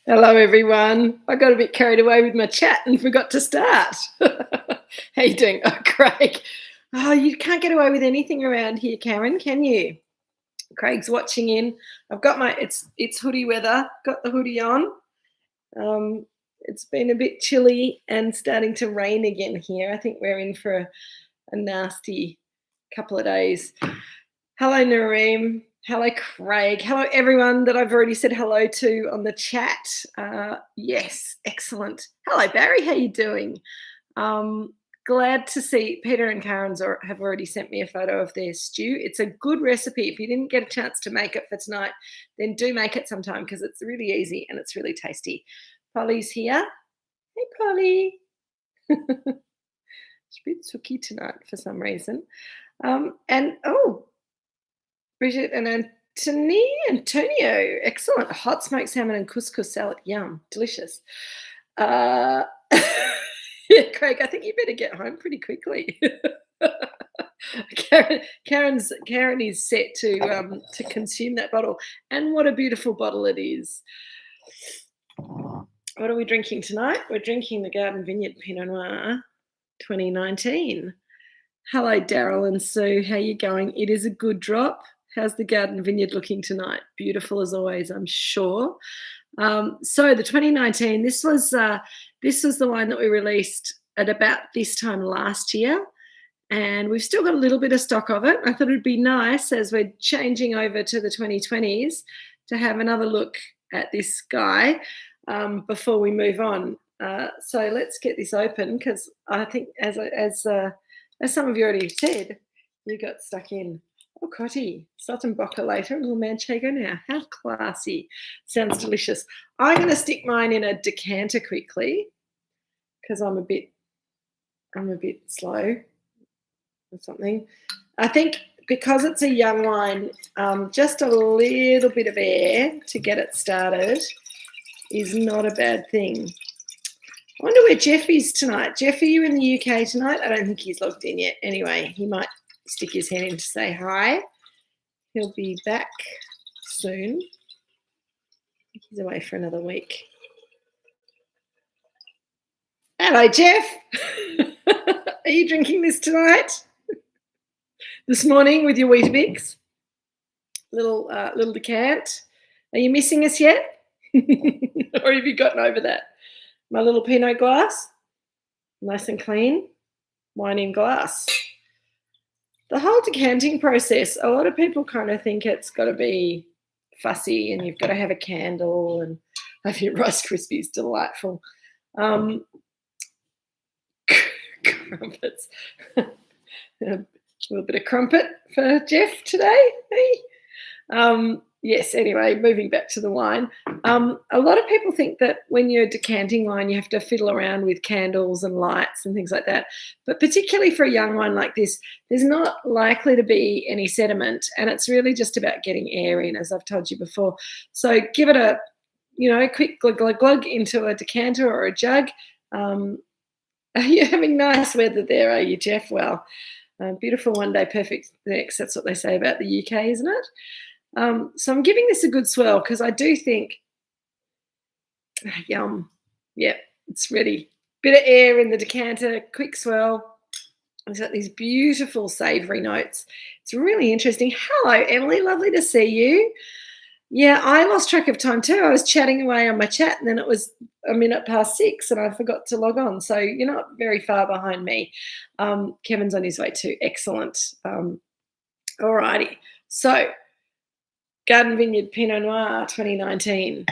Hello, everyone. I got a bit carried away with my chat and forgot to start. How you doing? Oh, Craig. Oh, you can't get away with anything around here, Karen, can you? Craig's watching in. I've got my it's hoodie weather. Got the hoodie on. It's been a bit chilly and starting to rain again here. I think we're in for a nasty couple of days. Hello, Nareem. Hello, Craig. Hello, everyone that I've already said hello to on the chat. Yes, excellent. Hello, Barry. How you doing? Glad to see Peter and Karen's have already sent me a photo of their stew. It's a good recipe. If you didn't get a chance to make it for tonight, then do make it sometime because it's really easy and it's really tasty. Polly's here. Hey, Polly. She's a bit sooky tonight for some reason. Bridget and Antonio, excellent. Hot smoked salmon and couscous salad. Yum, delicious. Yeah, Craig, I think you better get home pretty quickly. Karen is set to consume that bottle. And what a beautiful bottle it is. What are we drinking tonight? We're drinking the Garden Vineyard Pinot Noir 2019. Hello, Daryl and Sue. How you going? It is a good drop. How's the Garden Vineyard looking tonight? Beautiful as always, I'm sure. So the 2019, this was the wine that we released at about this time last year, and we've still got a little bit of stock of it. I thought it'd be nice as we're changing over to the 2020s to have another look at this guy before we move on. So let's get this open because I think as some of you already said, you got stuck in. Oh, Cotty, salt and bocca later, a little manchego now. How classy. Sounds delicious. I'm going to stick mine in a decanter quickly because I'm a bit slow or something. I think because it's a young wine, just a little bit of air to get it started is not a bad thing. I wonder where Jeff is tonight. Jeff, are you in the UK tonight? I don't think he's logged in yet. Anyway, he might stick his head in to say hi. He'll be back soon. He's away for another week. Hello, Jeff. Are you drinking this tonight? This morning with your Weetabix? Little decant. Are you missing us yet? Or have you gotten over that? My little Pinot glass, nice and clean, wine in glass. The whole decanting process, a lot of people kind of think it's got to be fussy and you've got to have a candle and have your Rice Krispies, delightful. Crumpets. A little bit of crumpet for Jeff today. Hey? Yes, anyway, moving back to the wine. A lot of people think that when you're decanting wine, you have to fiddle around with candles and lights and things like that. But particularly for a young wine like this, there's not likely to be any sediment, and it's really just about getting air in, as I've told you before. So give it a quick glug, glug, glug into a decanter or a jug. Are you having nice weather there, are you, Jeff? Well, beautiful one day, perfect next. That's what they say about the UK, isn't it? So I'm giving this a good swirl because I do think, yum, yep, it's ready. Bit of air in the decanter, quick swirl. It's got these beautiful savoury notes. It's really interesting. Hello, Emily, lovely to see you. Yeah, I lost track of time too. I was chatting away on my chat and then it was 6:01 and I forgot to log on. So you're not very far behind me. Kevin's on his way too. Excellent. All righty. So Garden Vineyard Pinot Noir 2019.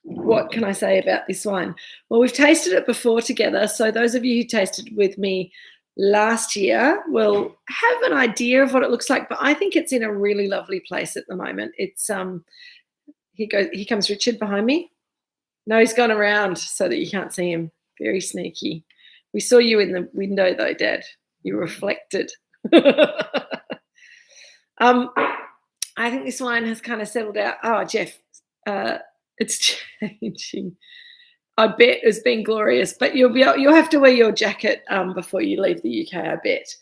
What can I say about this wine? Well, we've tasted it before together. So those of you who tasted with me last year will have an idea of what it looks like, but I think it's in a really lovely place at the moment. It's here comes Richard behind me. No, he's gone around so that you can't see him. Very sneaky. We saw you in the window though, Dad. You reflected. I think this wine has kind of settled out. Oh, Jeff, it's changing. I bet it's been glorious, but you'll have to wear your jacket before you leave the UK, I bet.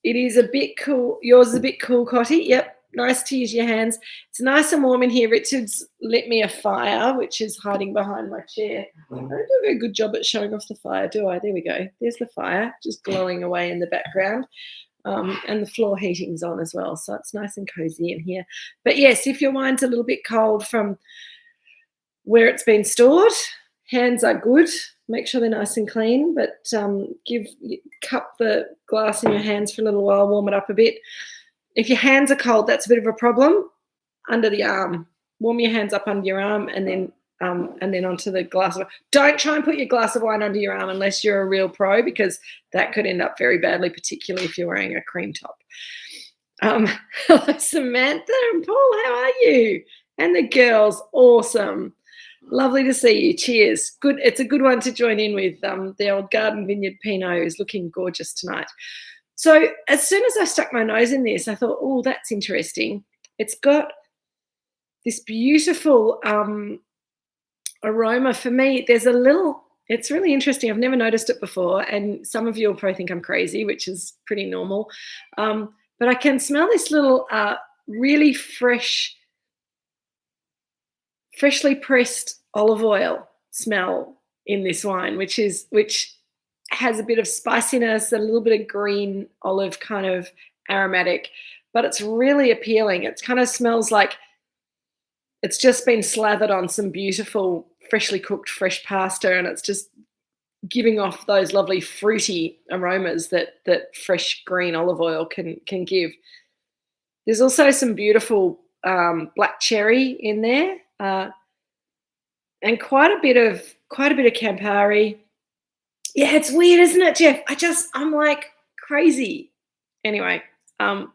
It is a bit cool. Yours is a bit cool, Cotty. Yep, nice to use your hands. It's nice and warm in here. Richard's lit me a fire, which is hiding behind my chair. I don't do a very good job at showing off the fire, do I? There we go. There's the fire, just glowing away in the background. And the floor heating's on as well, so it's nice and cozy in here. But yes, if your wine's a little bit cold from where it's been stored, hands are good. Make sure they're nice and clean, but cup the glass in your hands for a little while, warm it up a bit. If your hands are cold, that's a bit of a problem. Under the arm, warm your hands up under your arm, and then onto the glass of wine. Don't try and put your glass of wine under your arm unless you're a real pro, because that could end up very badly, particularly if you're wearing a cream top. Hello, Samantha and Paul. How are you? And the girls, awesome. Lovely to see you. Cheers. Good. It's a good one to join in with. The old Garden Vineyard Pinot is looking gorgeous tonight. So as soon as I stuck my nose in this, I thought, oh, that's interesting. It's got this beautiful aroma. For me, it's really interesting. I've never noticed it before, and some of you will probably think I'm crazy, which is pretty normal. But I can smell this little really freshly pressed olive oil smell in this wine, which has a bit of spiciness, a little bit of green olive kind of aromatic, but it's really appealing. It kind of smells like it's just been slathered on some beautiful freshly cooked fresh pasta, and it's just giving off those lovely fruity aromas that fresh green olive oil can give. There's also some beautiful black cherry in there, and quite a bit of Campari. Yeah, it's weird, isn't it, Jeff? I'm like crazy. Anyway, that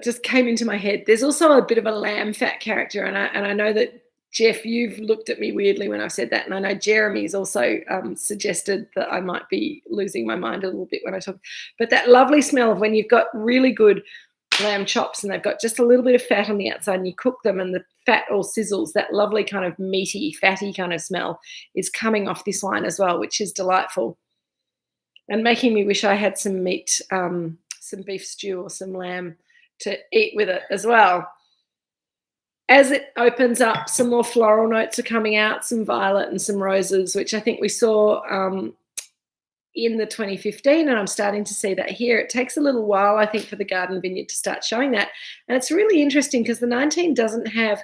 just came into my head. There's also a bit of a lamb fat character, and I know that, Jeff, you've looked at me weirdly when I've said that, and I know Jeremy's also suggested that I might be losing my mind a little bit when I talk. But that lovely smell of when you've got really good lamb chops and they've got just a little bit of fat on the outside and you cook them and the fat all sizzles, that lovely kind of meaty, fatty kind of smell is coming off this wine as well, which is delightful and making me wish I had some meat, some beef stew or some lamb to eat with it as well. As it opens up, some more floral notes are coming out, some violet and some roses, which I think we saw in the 2015, and I'm starting to see that here. It takes a little while, I think, for the Garden Vineyard to start showing that. And it's really interesting because the 19 doesn't have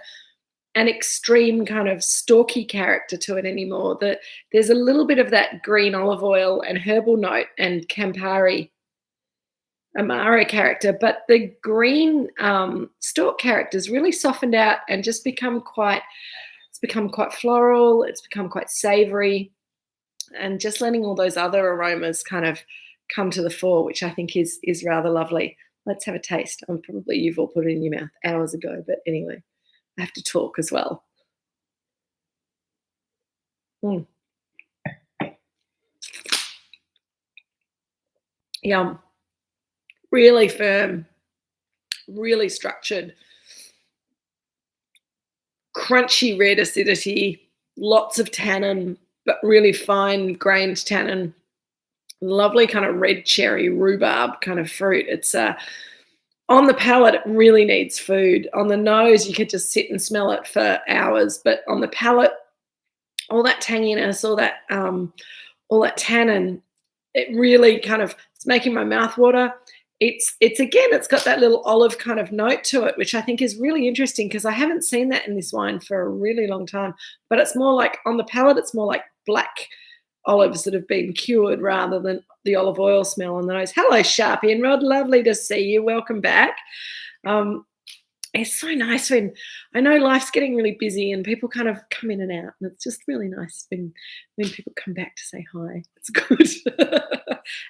an extreme kind of stalky character to it anymore. There's a little bit of that green olive oil and herbal note and Campari Amaro character, but the green stalk character's really softened out and just become quite floral, it's become quite savory, and just letting all those other aromas kind of come to the fore, which I think is rather lovely. Let's have a taste. Probably you've all put it in your mouth hours ago, but anyway, I have to talk as well. Yum. Really firm, really structured, crunchy red acidity, lots of tannin, but really fine grained tannin, lovely kind of red cherry rhubarb kind of fruit. It's on the palate, it really needs food. On the nose, you could just sit and smell it for hours, but on the palate, all that tanginess, all that tannin, it really kind of, it's making my mouth water. It's got that little olive kind of note to it, which I think is really interesting because I haven't seen that in this wine for a really long time. But it's more like, on the palate, it's more like black olives that have been cured rather than the olive oil smell on the nose. Hello, Sharpie and Rod. Lovely to see you. Welcome back. It's so nice when, I know life's getting really busy and people kind of come in and out, and it's just really nice when people come back to say hi. It's good.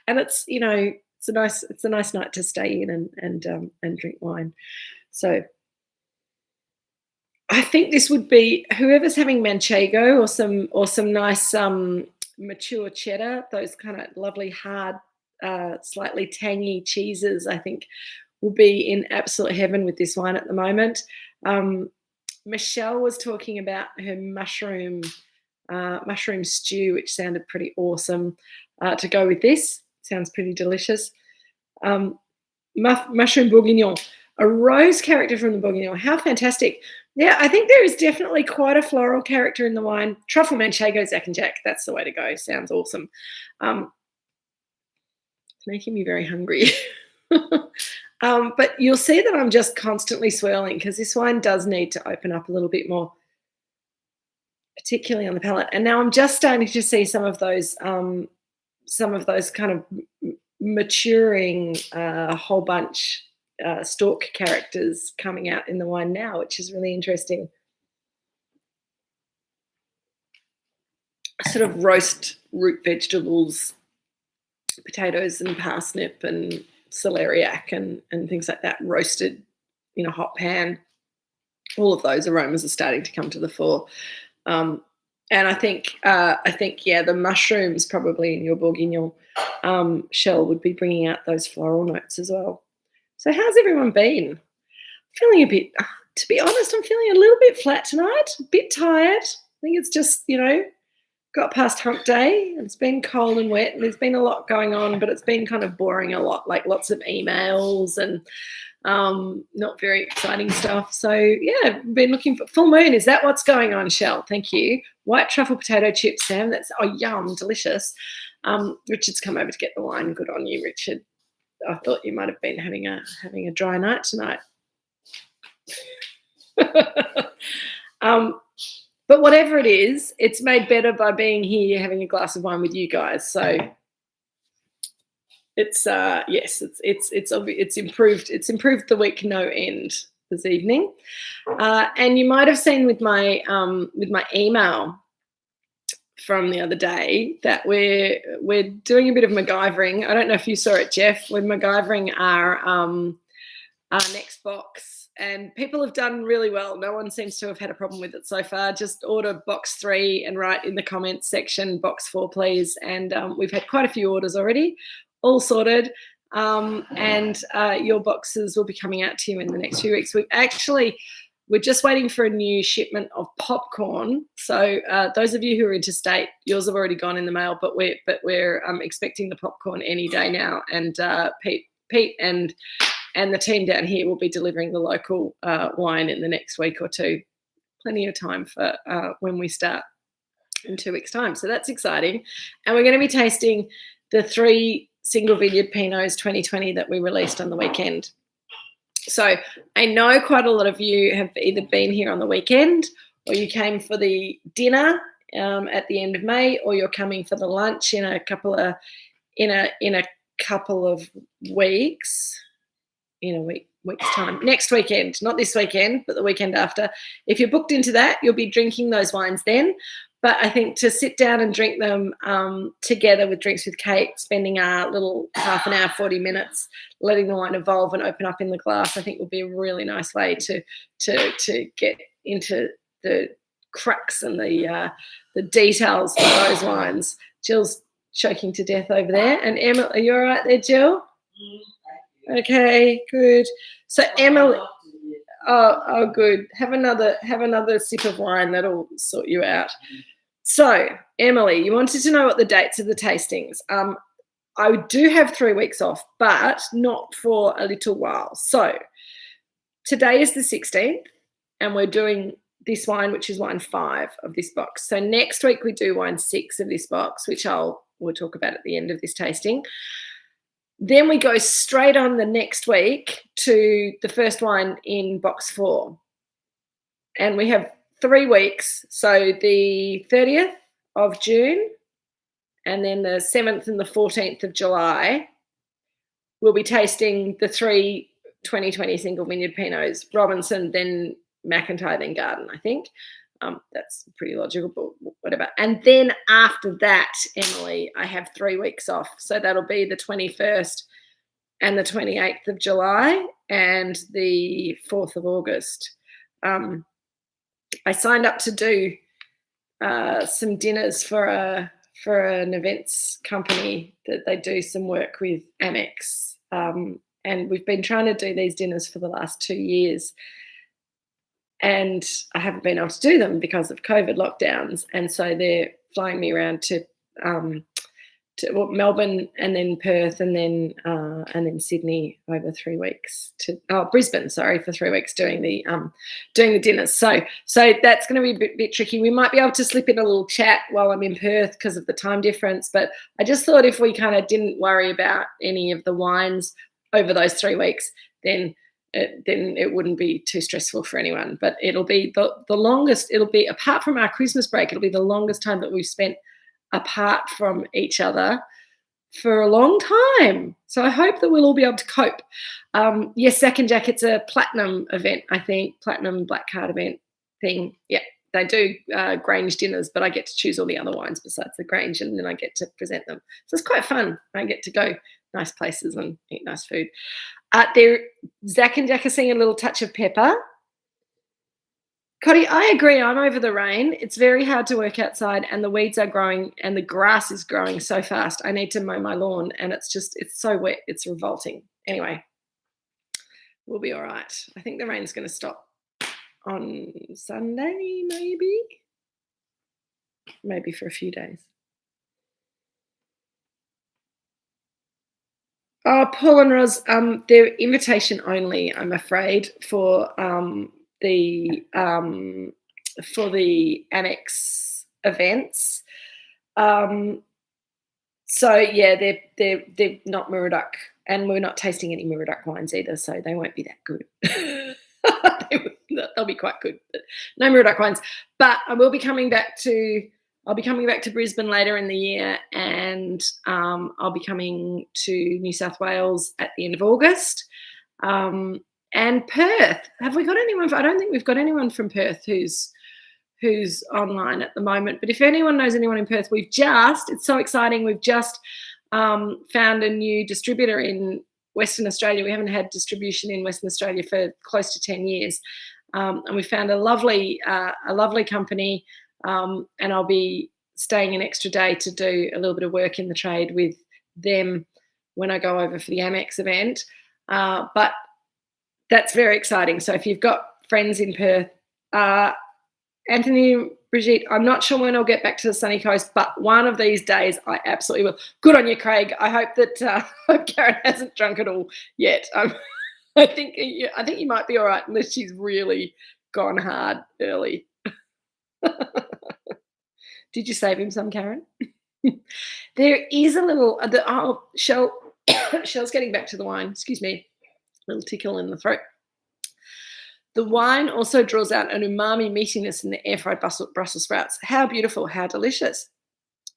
And it's, you know, it's a nice night to stay in and drink wine. So I think this would be, whoever's having Manchego or some nice mature cheddar, those kind of lovely hard, slightly tangy cheeses, I think will be in absolute heaven with this wine at the moment. Michelle was talking about her mushroom stew, which sounded pretty awesome to go with this. Sounds pretty delicious. Mushroom bourguignon. A rose character from the Bourguignon. How fantastic. Yeah, I think there is definitely quite a floral character in the wine. Truffle Manchego, Zac and Jack. That's the way to go. Sounds awesome. It's making me very hungry. But you'll see that I'm just constantly swirling because this wine does need to open up a little bit more, particularly on the palate. And now I'm just starting to see some of those kind of maturing whole bunch stalk characters coming out in the wine now, which is really interesting. Sort of roast root vegetables, potatoes and parsnip and celeriac and things like that, roasted in a hot pan. All of those aromas are starting to come to the fore. And I think, yeah, the mushrooms probably in your Bourguignon shell would be bringing out those floral notes as well. So how's everyone been? Feeling a bit, to be honest, I'm feeling a little bit flat tonight, a bit tired. I think it's just, got past hump day and it's been cold and wet and there's been a lot going on, but it's been kind of boring a lot, like lots of emails and not very exciting stuff. So, yeah, been looking for full moon. Is that what's going on, Shell? Thank you. White truffle potato chips, Sam. That's, yum, delicious. Richard's come over to get the wine. Good on you, Richard. I thought you might have been having a dry night tonight. But whatever it is, it's made better by being here having a glass of wine with you guys. So it's it's improved the week no end this evening. And you might have seen with my email from the other day that we're doing a bit of MacGyvering. I don't know if you saw it, Jeff. We're MacGyvering our next box. And people have done really well. No one seems to have had a problem with it so far. Just order box 3 and write in the comments section, box 4, please. And we've had quite a few orders already, all sorted. And your boxes will be coming out to you in the next few weeks. We're just waiting for a new shipment of popcorn. So those of you who are interstate, yours have already gone in the mail, but we're expecting the popcorn any day now. And Pete and the team down here will be delivering the local wine in the next week or two. Plenty of time for when we start in 2 weeks' time. So that's exciting. And we're going to be tasting the 3 single vineyard Pinots 2020 that we released on the weekend. So I know quite a lot of you have either been here on the weekend or you came for the dinner at the end of May, or you're coming for the lunch in a couple of weeks. In a week's time, next weekend, not this weekend, but the weekend after. If you're booked into that, you'll be drinking those wines then. But I think to sit down and drink them together with Drinks with Kate, spending a little half an hour, 40 minutes, letting the wine evolve and open up in the glass, I think will be a really nice way to get into the crux and the details of those wines. Jill's choking to death over there. And Emma, are you all right there, Jill? Okay, good. So Emily, oh, good. Have another sip of wine. That'll sort you out. So Emily, you wanted to know what the dates of the tastings. I do have 3 weeks off, but not for a little while. So today is the 16th, and we're doing this wine, which is wine 5 of this box. So next week we do wine 6 of this box, which we'll talk about at the end of this tasting. Then we go straight on the next week to the first wine in box 4. And we have 3 weeks. So the 30th of June and then the 7th and the 14th of July, we'll be tasting the 3 2020 single vineyard Pinots, Robinson, then McIntyre, then Garden, I think. That's pretty logical, but whatever. And then after that, Emily, I have 3 weeks off. So that'll be the 21st and the 28th of July and the 4th of August. I signed up to do some dinners for an events company that they do some work with Amex. And we've been trying to do these dinners for the last 2 years. And I haven't been able to do them because of COVID lockdowns. And so they're flying me around to to Melbourne and then Perth and then Sydney over 3 weeks Brisbane, sorry, for 3 weeks doing the dinners. So that's going to be a bit tricky. We might be able to slip in a little chat while I'm in Perth because of the time difference. But I just thought if we kind of didn't worry about any of the wines over those 3 weeks, then it wouldn't be too stressful for anyone. But it'll be the longest. It'll be, apart from our Christmas break, it'll be the longest time that we've spent apart from each other for a long time. So I hope that we'll all be able to cope. Yes, Zach and Jack, it's a platinum event, I think, platinum black card event thing. Yeah, they do Grange dinners, but I get to choose all the other wines besides the Grange, and then I get to present them. So it's quite fun. I get to go nice places and eat nice food. Zach and Jack are seeing a little touch of pepper. Cotty, I agree. I'm over the rain. It's very hard to work outside, and the weeds are growing and the grass is growing so fast. I need to mow my lawn, and it's so wet. It's revolting. Anyway, we'll be all right. I think the rain's going to stop on Sunday, maybe for a few days. Oh, Paul and Roz, they're invitation only, I'm afraid, for the Amex events. So yeah, they're not Moorooduc, and we're not tasting any Moorooduc wines either, so they won't be that good. They'll be quite good, but no Moorooduc wines. But I'll be coming back to Brisbane later in the year, and I'll be coming to New South Wales at the end of August. And Perth. Have we got anyone? I don't think we've got anyone from Perth who's online at the moment. But if anyone knows anyone in Perth, it's so exciting. We've just found a new distributor in Western Australia. We haven't had distribution in Western Australia for close to 10 years. And we found a lovely company. And I'll be staying an extra day to do a little bit of work in the trade with them when I go over for the Amex event. But that's very exciting. So if you've got friends in Perth, Anthony, Brigitte, I'm not sure when I'll get back to the sunny coast, but one of these days I absolutely will. Good on you, Craig. I hope that Karen hasn't drunk it all yet. I think you might be all right unless she's really gone hard early. Did you save him some, Karen? There is a little Shell's getting back to the wine. Excuse me. Little tickle in the throat. The wine also draws out an umami meatiness in the air-fried Brussels sprouts. How beautiful, how delicious.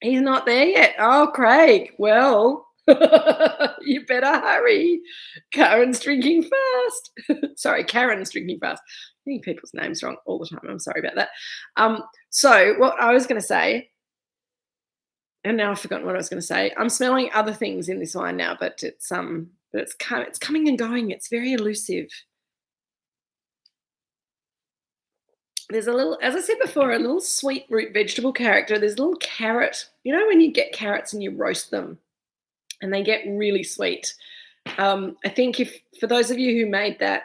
He's not there yet. Oh, Craig, well, you better hurry. Karen's drinking fast. Sorry, Karen's drinking fast. I'm getting people's names wrong all the time. I'm sorry about that. So what I was going to say, and now I've forgotten what I was going to say. I'm smelling other things in this wine now, but it's coming and going. It's very elusive. There's a little, as I said before, a little sweet root vegetable character. There's a little carrot. You know when you get carrots and you roast them and they get really sweet. I think for those of you who made that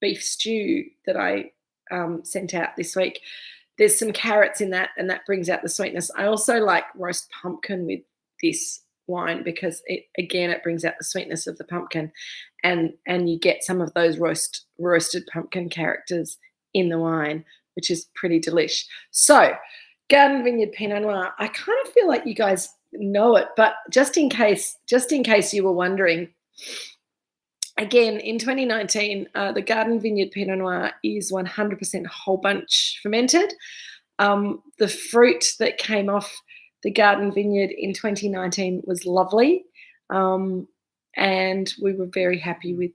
beef stew that I sent out this week, there's some carrots in that, and that brings out the sweetness. I also like roast pumpkin with this wine because it brings out the sweetness of the pumpkin, and you get some of those roasted pumpkin characters in the wine, which is pretty delish. So Garden Vineyard Pinot Noir, I kind of feel like you guys know it, but just in case you were wondering, again, in 2019, the Garden Vineyard Pinot Noir is 100% whole bunch fermented. The fruit that came off the Garden Vineyard in 2019 was lovely, and we were very happy with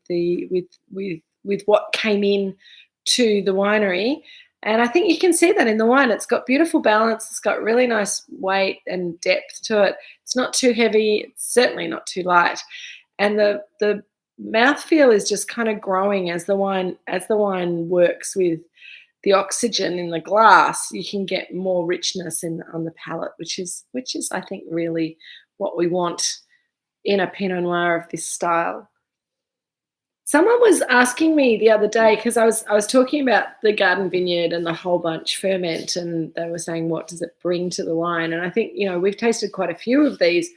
what came in to the winery. And I think you can see that in the wine. It's got beautiful balance. It's got really nice weight and depth to it. It's not too heavy. It's certainly not too light. And the mouthfeel is just kind of growing as the wine works with the oxygen in the glass. You can get more richness on the palate, which is I think really what we want in a Pinot Noir of this style. Someone was asking me the other day, because I was talking about the Garden Vineyard and the whole bunch ferment, and they were saying, what does it bring to the wine? And I think, we've tasted quite a few of these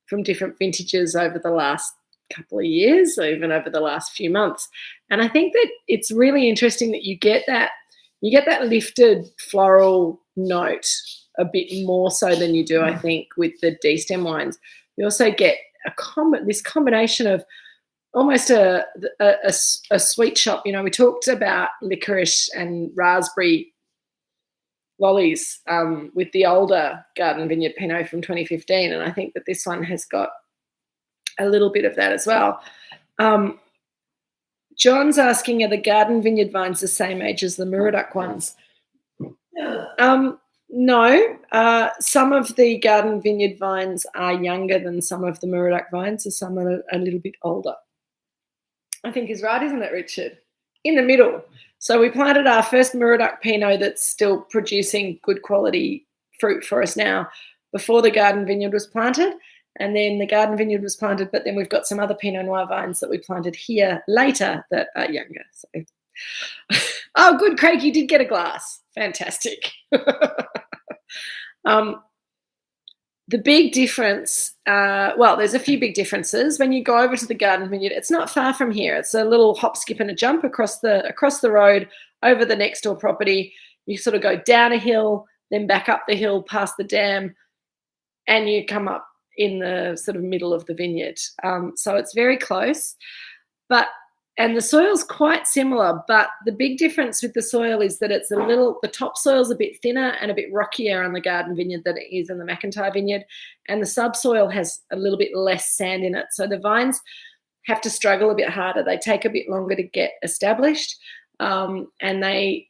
from different vintages over the last couple of years, or even over the last few months. And I think that it's really interesting that you get that lifted floral note a bit more so than you do, I think, with the D-stem wines. You also get this combination of almost a sweet shop. We talked about licorice and raspberry lollies with the older Garden Vineyard Pinot from 2015, and I think that this one has got a little bit of that as well. John's asking, are the Garden Vineyard vines the same age as the Moorooduc ones? No. Some of the Garden Vineyard vines are younger than some of the Moorooduc vines, and some are a little bit older. I think is right, isn't it, Richard? In the middle. So we planted our first Moorooduc Pinot that's still producing good quality fruit for us now before the Garden Vineyard was planted. And then the Garden Vineyard was planted, but then we've got some other Pinot Noir vines that we planted here later that are younger. So. Oh, good, Craig, you did get a glass. Fantastic. The big difference, there's a few big differences. When you go over to the Garden Vineyard, it's not far from here. It's a little hop, skip and a jump across the road, over the next door property. You sort of go down a hill, then back up the hill past the dam, and you come up in the sort of middle of the vineyard. So it's very close, and the soil's quite similar, but the big difference with the soil is that the top soil's a bit thinner and a bit rockier on the Garden Vineyard than it is in the McIntyre Vineyard, and the subsoil has a little bit less sand in it. So the vines have to struggle a bit harder. They take a bit longer to get established, and they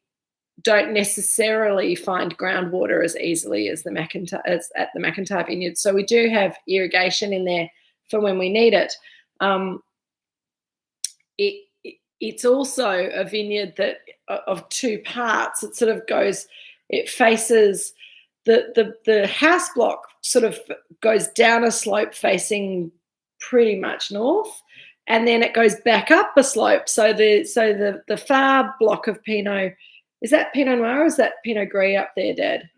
don't necessarily find groundwater as easily as at the McIntyre Vineyard. So we do have irrigation in there for when we need it. It's also a vineyard that of two parts. It sort of goes, it faces the house block sort of goes down a slope facing pretty much north, and then it goes back up a slope. So the far block of Pinot, is that Pinot Noir or is that Pinot Gris up there, Dad?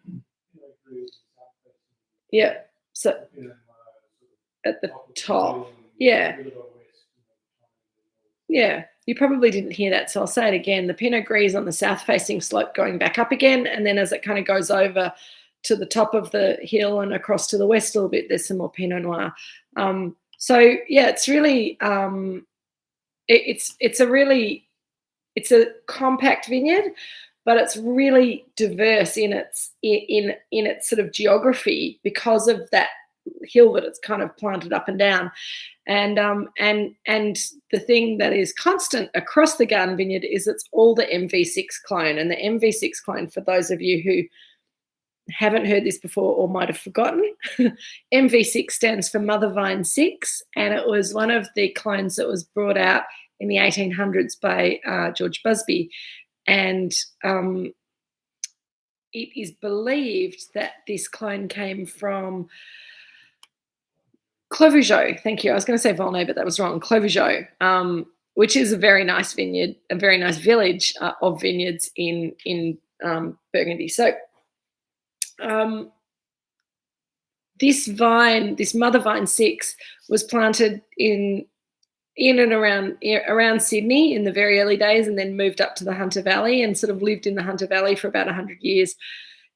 Yeah. So at the top. Yeah. Yeah, you probably didn't hear that, so I'll say it again. The Pinot Gris is on the south-facing slope going back up again, and then as it kind of goes over to the top of the hill and across to the west a little bit, there's some more Pinot Noir. So yeah, it's really it's a compact vineyard, but it's really diverse in its sort of geography because of that hill that it's kind of planted up and down. And the thing that is constant across the Garden Vineyard is it's all the MV6 clone. And the MV6 clone, for those of you who haven't heard this before or might have forgotten, MV6 stands for Mother Vine 6, and it was one of the clones that was brought out in the 1800s by George Busby. And it is believed that this clone came from Clovougeau. Thank you. I was going to say Volnay, but that was wrong. Clovougeau, which is a very nice vineyard, a very nice village of vineyards in Burgundy. So this Mother Vine 6, was planted in and around Sydney in the very early days, and then moved up to the Hunter Valley and sort of lived in the Hunter Valley for about 100 years,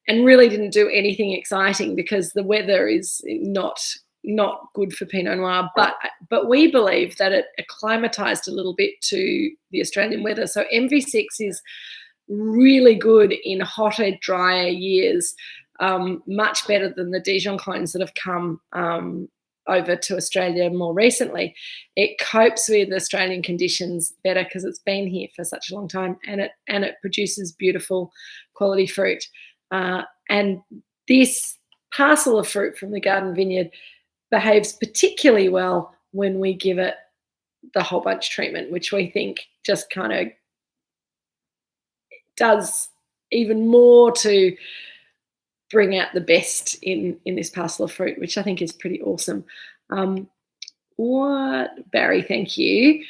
and really didn't do anything exciting because the weather is not good for Pinot Noir, but we believe that it acclimatized a little bit to the Australian weather. So MV6 is really good in hotter, drier years, much better than the Dijon clones that have come over to Australia more recently. It copes with Australian conditions better because it's been here for such a long time, and it produces beautiful quality fruit. And this parcel of fruit from the Garden Vineyard behaves particularly well when we give it the whole bunch treatment, which we think just kind of does even more to bring out the best in this parcel of fruit, which I think is pretty awesome. Barry, thank you.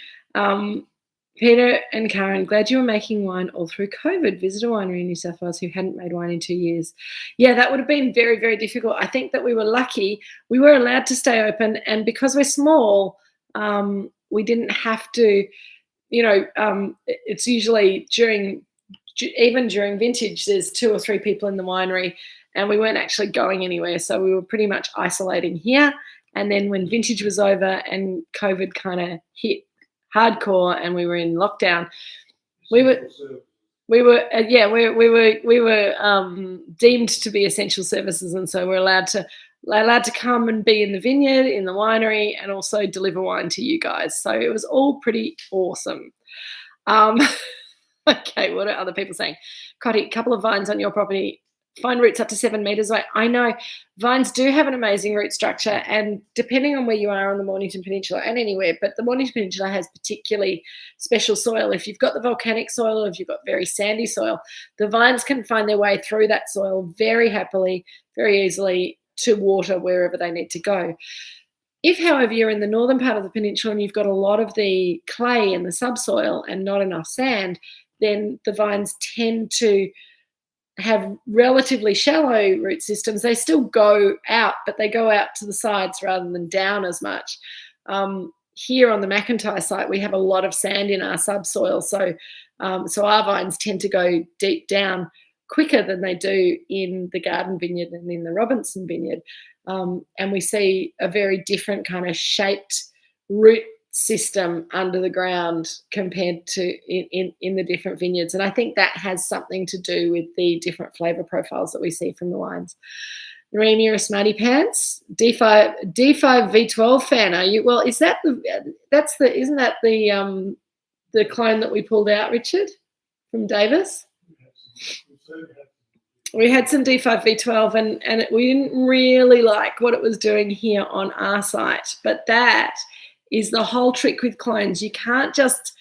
Peter and Karen, glad you were making wine all through COVID. Visit a winery in New South Wales who hadn't made wine in 2 years. Yeah, that would have been very, very difficult. I think that we were lucky. We were allowed to stay open, and because we're small, we didn't have to, it's usually even during vintage, there's 2 or 3 people in the winery, and we weren't actually going anywhere. So we were pretty much isolating here. And then when vintage was over and COVID kind of hit hardcore and we were in lockdown, we were deemed to be essential services, and so we're allowed to come and be in the vineyard, in the winery, and also deliver wine to you guys. So it was all pretty awesome. Okay, what are other people saying? Cotty, couple of vines on your property. Find roots up to 7 meters away. I know vines do have an amazing root structure, and depending on where you are on the Mornington Peninsula and anywhere, but the Mornington Peninsula has particularly special soil. If you've got the volcanic soil, or if you've got very sandy soil, the vines can find their way through that soil very happily, very easily to water wherever they need to go. If, however, you're in the northern part of the peninsula and you've got a lot of the clay in the subsoil and not enough sand, then the vines tend to have relatively shallow root systems. They still go out, but they go out to the sides rather than down as much. Here on the McIntyre site, we have a lot of sand in our subsoil, so our vines tend to go deep down quicker than they do in the Garden Vineyard and in the Robinson Vineyard. And we see a very different kind of shaped root system under the ground compared to in the different vineyards, and I think that has something to do with the different flavor profiles that we see from the wines. Noreen, you're a smarty pants. D5 V12 fan, are you? Well, isn't that the clone that we pulled out, Richard, from Davis? We had some D5 V12 and we didn't really like what it was doing here on our site, but that is the whole trick with clones. You can't just,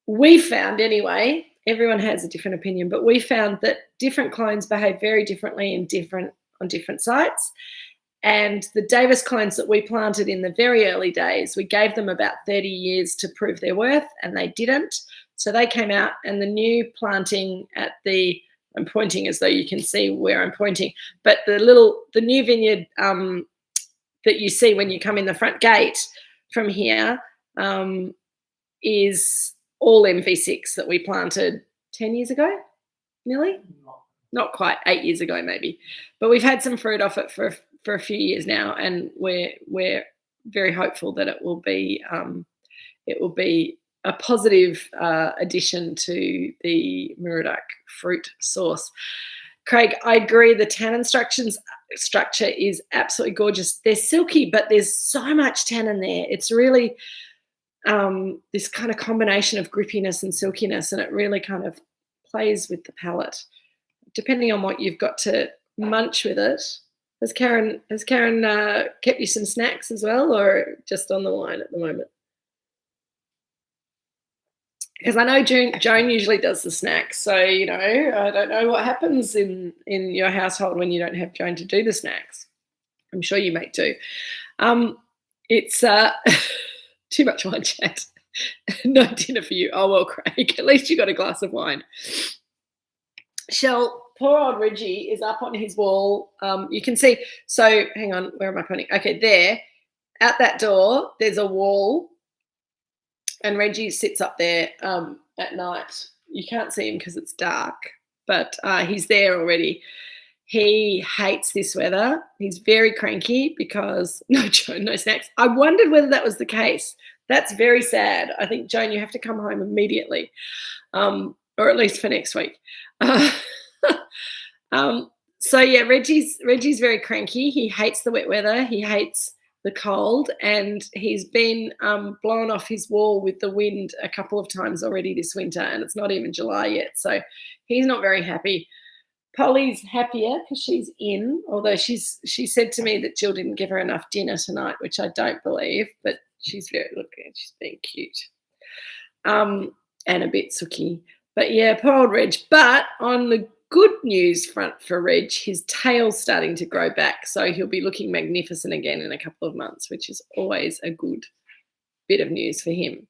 we found anyway, everyone has a different opinion, but we found that different clones behave very differently on different sites. And the Davis clones that we planted in the very early days, we gave them about 30 years to prove their worth, and they didn't. So they came out, and the new planting at I'm pointing as though you can see where I'm pointing, but the new vineyard that you see when you come in the front gate from here is all MV6 that we planted 10 years ago, nearly? Not quite, 8 years ago maybe. But we've had some fruit off it for a few years now, and we're very hopeful that it will be a positive addition to the Moorooduc fruit source. Craig, I agree. The tannin structure is absolutely gorgeous. They're silky, but there's so much tannin there. It's really this kind of combination of grippiness and silkiness, and it really kind of plays with the palate, depending on what you've got to munch with it. Has Karen kept you some snacks as well, or just on the wine at the moment? Because I know Joan usually does the snacks, so I don't know what happens in your household when you don't have Joan to do the snacks. I'm sure you make do. It's too much wine chat. No dinner for you. Oh well, Craig. At least you got a glass of wine. Shell, poor old Reggie is up on his wall. You can see. So hang on, where am I pointing? Okay, there. At that door, there's a wall. And Reggie sits up there at night. You can't see him because it's dark, but he's there already. He hates this weather. He's very cranky because no snacks. I wondered whether that was the case. That's very sad. I think, Joan, you have to come home immediately, or at least for next week. So yeah, Reggie's very cranky. He hates the wet weather. He hates the cold, and he's been blown off his wall with the wind a couple of times already this winter, and it's not even July yet, so he's not very happy. Polly's happier because she's in, although she said to me that Jill didn't give her enough dinner tonight, which I don't believe, but she's she's being cute and a bit sooky. But yeah, poor old Reg. But on the good news front for Reg, his tail's starting to grow back, so he'll be looking magnificent again in a couple of months, which is always a good bit of news for him.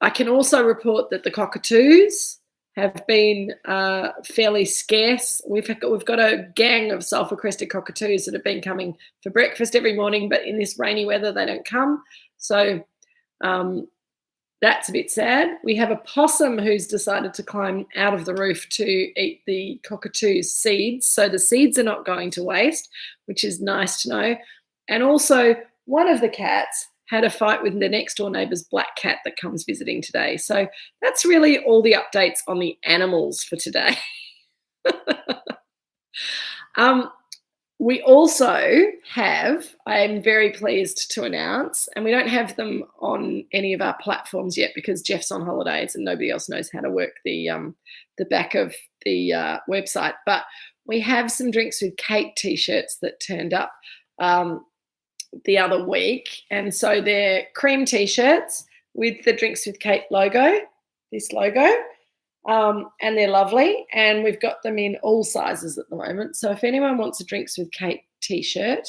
I can also report that the cockatoos have been fairly scarce. We've got a gang of sulphur-crested cockatoos that have been coming for breakfast every morning, but in this rainy weather they don't come. So that's a bit sad. We have a possum who's decided to climb out of the roof to eat the cockatoo's seeds. So the seeds are not going to waste, which is nice to know. And also one of the cats had a fight with the next door neighbour's black cat that comes visiting today. So that's really all the updates on the animals for today. We also have, I'm very pleased to announce, and we don't have them on any of our platforms yet because Jeff's on holidays and nobody else knows how to work the back of the website, but we have some Drinks with Kate t-shirts that turned up the other week, and so they're cream t-shirts with the Drinks with Kate logo, this logo, and they're lovely, and we've got them in all sizes at the moment. So if anyone wants a Drinks with Kate t-shirt,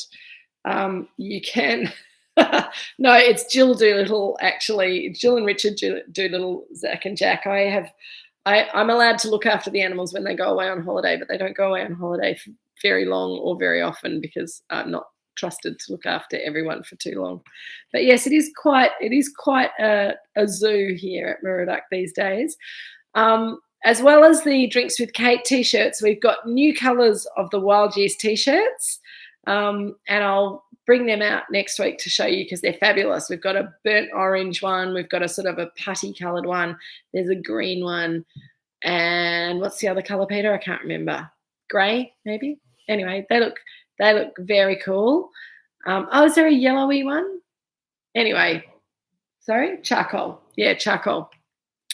you can. No, it's Jill Doolittle, actually. Jill and Richard Doolittle, Zach and Jack. I'm allowed to look after the animals when they go away on holiday, but they don't go away on holiday for very long or very often because I'm not trusted to look after everyone for too long. But yes, it is quite a zoo here at Moorooduc these days. As well as the Drinks with Kate t-shirts, we've got new colours of the Wild Yeast t-shirts, and I'll bring them out next week to show you because they're fabulous. We've got a burnt orange one, we've got a sort of a putty coloured one, there's a green one, and what's the other colour, Peter? I can't remember. Grey, maybe? Anyway, they look very cool. Oh, is there a yellowy one? Anyway, sorry, charcoal. Yeah, charcoal.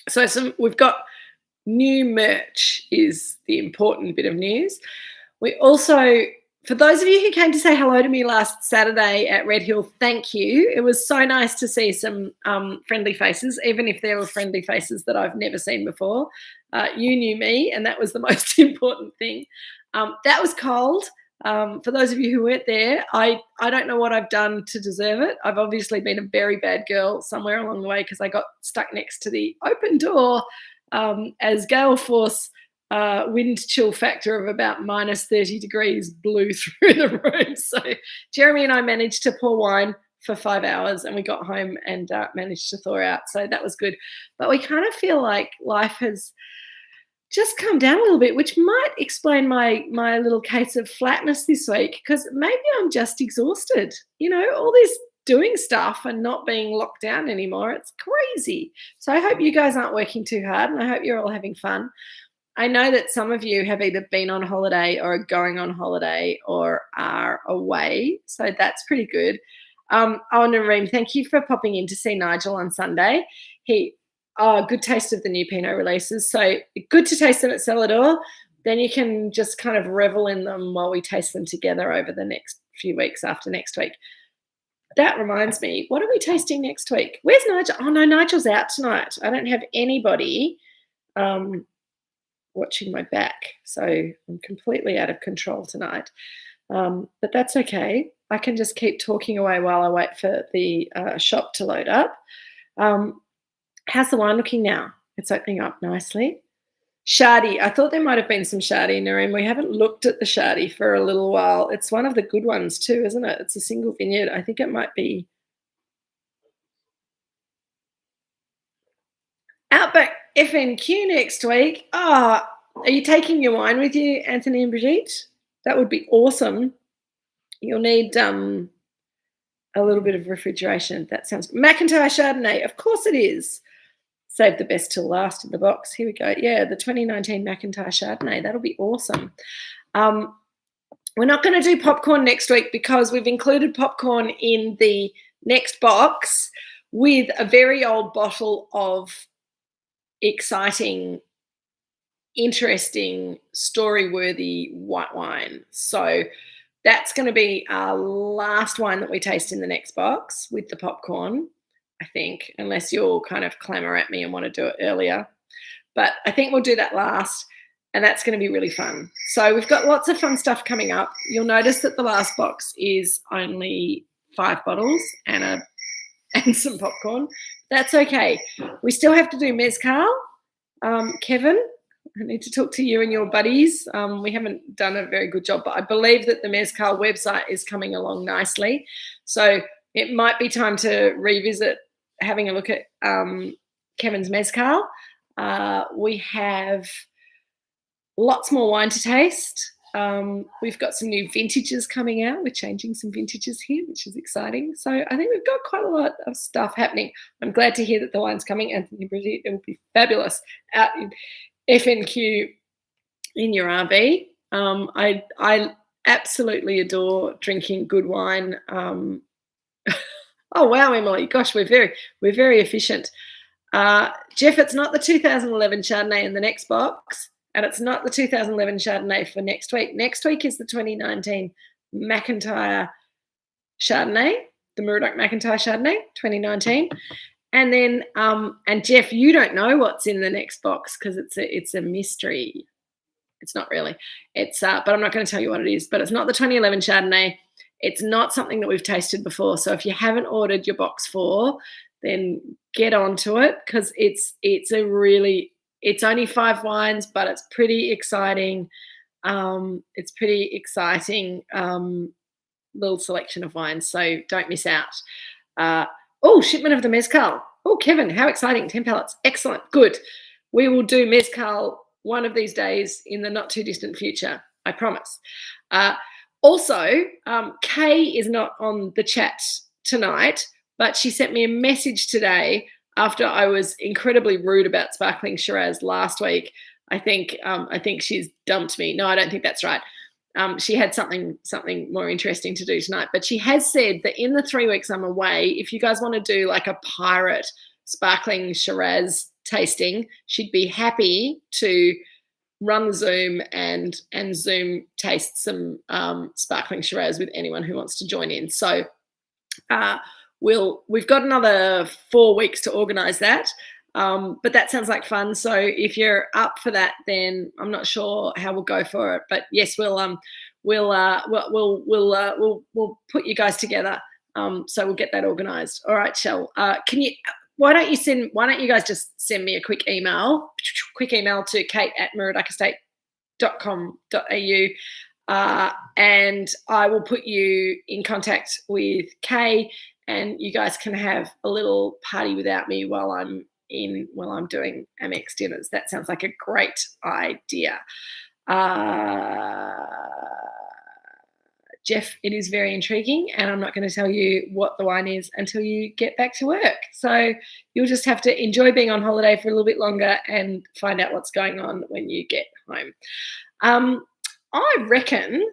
So we've got new merch is the important bit of news. We also, for those of you who came to say hello to me last Saturday at Red Hill, thank you. It was so nice to see some friendly faces, even if there were friendly faces that I've never seen before. You knew me, and that was the most important thing. That was cold. For those of you who weren't there, I don't know what I've done to deserve it. I've obviously been a very bad girl somewhere along the way because I got stuck next to the open door as gale force wind chill factor of about minus 30 degrees blew through the room. So Jeremy and I managed to pour wine for 5 hours and we got home and managed to thaw out. So that was good. But we kind of feel like life has just come down a little bit, which might explain my little case of flatness this week, because maybe I'm just exhausted. You know, all this doing stuff and not being locked down anymore, it's crazy. So I hope you guys aren't working too hard and I hope you're all having fun. I know that some of you have either been on holiday or are going on holiday or are away, so that's pretty good. Oh, Nareem, thank you for popping in to see Nigel on Sunday. Good taste of the new Pinot releases. So good to taste them at Celador. Then you can just kind of revel in them while we taste them together over the next few weeks after next week. That reminds me, what are we tasting next week? Where's Nigel? Oh, no, Nigel's out tonight. I don't have anybody watching my back. So I'm completely out of control tonight. But that's okay. I can just keep talking away while I wait for the shop to load up. How's the wine looking now? It's opening up nicely. Shardy. I thought there might have been some Shardy, Nareem. We haven't looked at the Shardy for a little while. It's one of the good ones too, isn't it? It's a single vineyard. I think it might be Outback FNQ next week. Oh, are you taking your wine with you, Anthony and Brigitte? That would be awesome. You'll need a little bit of refrigeration. That sounds good. McIntyre Chardonnay. Of course it is. Save the best till last in the box. Here we go. Yeah, the 2019 McIntyre Chardonnay. That'll be awesome. We're not going to do popcorn next week because we've included popcorn in the next box with a very old bottle of exciting, interesting, story-worthy white wine. So that's going to be our last wine that we taste in the next box with the popcorn, I think, unless you'll kind of clamour at me and want to do it earlier. But I think we'll do that last, and that's going to be really fun. So we've got lots of fun stuff coming up. You'll notice that the last box is only 5 bottles and some popcorn That's okay. We still have to do mezcal. Kevin, I need to talk to you and your buddies. We haven't done a very good job, but I believe that the mezcal website is coming along nicely. So it might be time to revisit having a look at Kevin's mezcal. We have lots more wine to taste. We've got some new vintages coming out. We're changing some vintages here, which is exciting. So I think we've got quite a lot of stuff happening. I'm glad to hear that the wine's coming. Anthony Bridget, it will be fabulous out in FNQ in your RV. I absolutely adore drinking good wine. Oh wow, Emily! Gosh, we're very efficient. Jeff, it's not the 2011 Chardonnay in the next box. And it's not the 2011 Chardonnay for next week. Next week is the 2019 McIntyre Chardonnay, the Moorooduc McIntyre Chardonnay, 2019. And then, and Jeff, you don't know what's in the next box because it's a mystery. It's not really. It's but I'm not going to tell you what it is. But it's not the 2011 Chardonnay. It's not something that we've tasted before. So if you haven't ordered your box 4, then get onto it because it's only 5 wines, but it's pretty exciting. It's pretty exciting little selection of wines, so don't miss out. Shipment of the mezcal. Oh, Kevin, how exciting. 10 pallets. Excellent. Good. We will do mezcal one of these days in the not too distant future, I promise. Also, Kay is not on the chat tonight, but she sent me a message today after I was incredibly rude about sparkling Shiraz last week. I think she's dumped me. No, I don't think that's right. She had something more interesting to do tonight. But she has said that in the 3 weeks I'm away, if you guys want to do like a pirate sparkling Shiraz tasting, she'd be happy to run the Zoom and Zoom taste some sparkling Shiraz with anyone who wants to join in. So we've got another 4 weeks to organise that, but that sounds like fun. So if you're up for that, then I'm not sure how we'll go for it. But yes, we'll put you guys together. So we'll get that organised. All right, Shell. Why don't you guys just send me a quick email to kate@mooroodukestate.com.au, and I will put you in contact with Kay. And you guys can have a little party without me while I'm doing Amex dinners. That sounds like a great idea. Jeff, it is very intriguing, and I'm not going to tell you what the wine is until you get back to work. So you'll just have to enjoy being on holiday for a little bit longer and find out what's going on when you get home. I reckon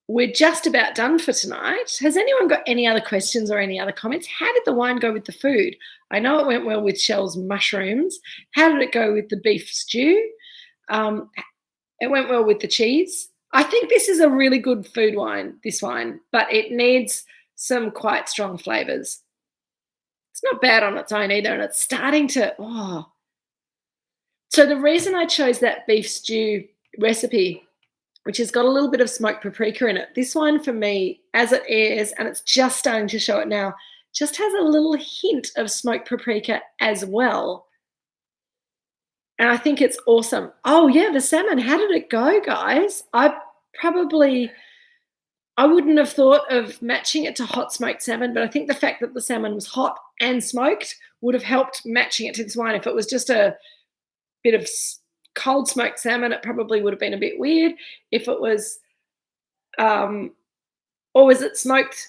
we're just about done for tonight. Has anyone got any other questions or any other comments? How did the wine go with the food? I know it went well with Shell's mushrooms. How did it go with the beef stew? It went well with the cheese. I think this is a really good food wine, this wine, but it needs some quite strong flavours. It's not bad on its own either, and it's starting to, So the reason I chose that beef stew recipe, which has got a little bit of smoked paprika in it. This wine for me, as it is, and it's just starting to show it now, just has a little hint of smoked paprika as well. And I think it's awesome. Oh, yeah, the salmon. How did it go, guys? I wouldn't have thought of matching it to hot smoked salmon, but I think the fact that the salmon was hot and smoked would have helped matching it to this wine. If it was just a bit of cold smoked salmon, it probably would have been a bit weird. If it was, or was it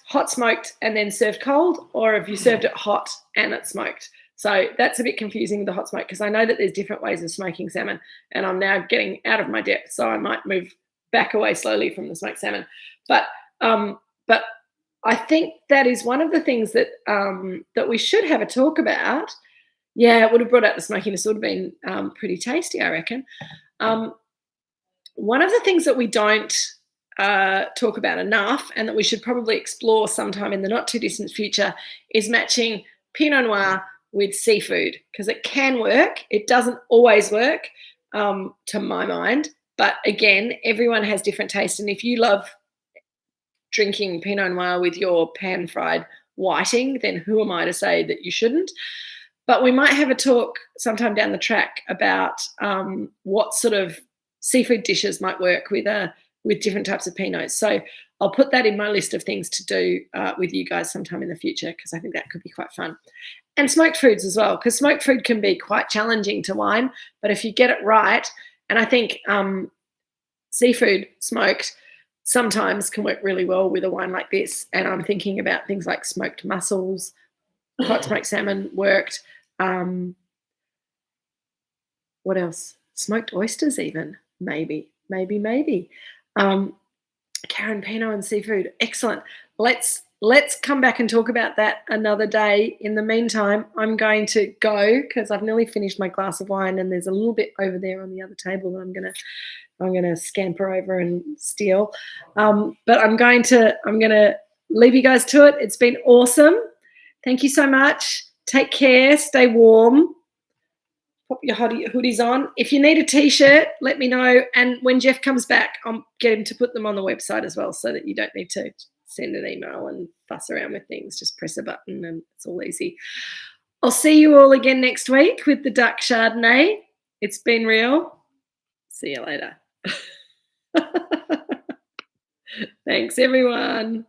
hot smoked and then served cold, or if you served it hot and it's smoked? So that's a bit confusing with the hot smoke because I know that there's different ways of smoking salmon, and I'm now getting out of my depth, so I might move back away slowly from the smoked salmon. But I think that is one of the things that that we should have a talk about. Yeah, it would have brought out the smokiness. It would have been pretty tasty, I reckon. One of the things that we don't talk about enough and that we should probably explore sometime in the not too distant future is matching Pinot Noir with seafood, because it can work. It doesn't always work, to my mind. But again, everyone has different taste. And if you love drinking Pinot Noir with your pan-fried whiting, then who am I to say that you shouldn't? But we might have a talk sometime down the track about what sort of seafood dishes might work with different types of Pinots. So I'll put that in my list of things to do with you guys sometime in the future, because I think that could be quite fun. And smoked foods as well, because smoked food can be quite challenging to wine, but if you get it right, and I think seafood smoked sometimes can work really well with a wine like this. And I'm thinking about things like smoked mussels, hot smoked salmon worked. What else? Smoked oysters even, maybe. Karen, Pinot and seafood, excellent. Let's come back and talk about that another day. In the meantime, I'm going to go because I've nearly finished my glass of wine, and there's a little bit over there on the other table that I'm gonna scamper over and steal. But I'm gonna leave you guys to it. It's been awesome. Thank you so much. Take care. Stay warm. Pop your hoodies on. If you need a t-shirt, let me know. And when Jeff comes back, I'll get him to put them on the website as well, so that you don't need to send an email and fuss around with things. Just press a button and it's all easy. I'll see you all again next week with the Duck Chardonnay. It's been real. See you later. Thanks, everyone.